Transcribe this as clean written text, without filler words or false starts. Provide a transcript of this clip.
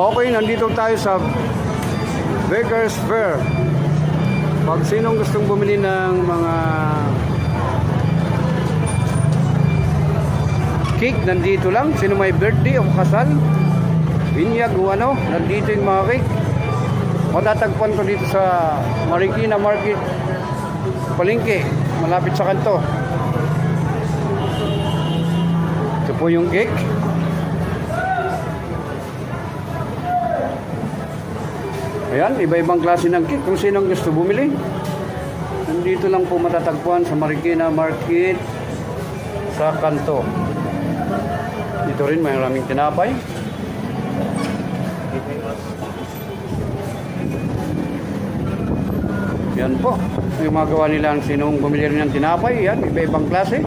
Okay, nandito tayo sa Baker's Fair. Pag sinong gustong bumili ng mga cake, nandito lang. Sino may birthday o kasal, binyag o ano, nandito yung mga cake. Matatagpuan ko dito sa Marikina Market, Palengke, malapit sa kanto. Ito po yung cake. Ayan, iba-ibang klase ng cake. Kung sinong gusto bumili, nandito lang po matatagpuan sa Marikina Market sa kanto. Dito rin may maraming tinapay. Yan po, yung magawa nila ang sinong bumili rin ng tinapay. Yan, iba-ibang klase.